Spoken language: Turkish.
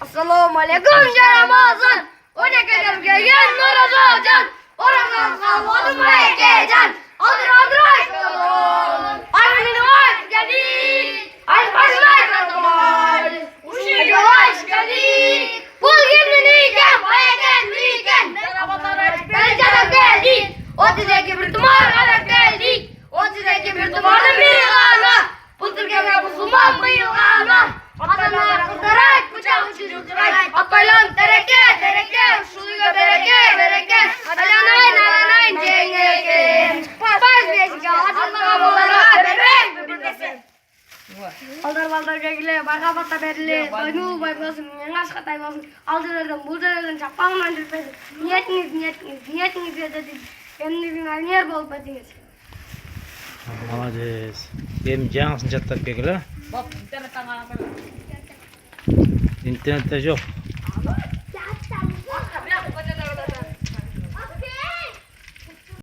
Assalamu alaikum ya Ramazan. O ne kadar gelgen Ramazan. O Ramazan kalmadı mı heyecan. Adır aykalım. Aymanın var geldik. Ay başlar kalkamar. Uşu yavaş geldik. Bul girmeyken bayeken miyken. Ben canım geldik. O dizeki bir dumar arak geldik. O dizeki bir dumarın bir yılana. Bu Türkiye'de Müslüman mı yılana. Atanlar kırdırak, bıçak uçurdurak. Apaylan tereke, şuluya bereke. Alanayın, cengeke. Pas beşike, atılma kabulara, bebek. Aldır gegile, baka bata berli. Baynu baymasın, yangas katay basın. Aldırırdım, çapağından dürpesin. Niyetiniz yededik. Kendiniz niyer bol badiniz. Молодец. Benim cansın çatlak gegile. Bak, bir tane tangan apa? İnternette yok.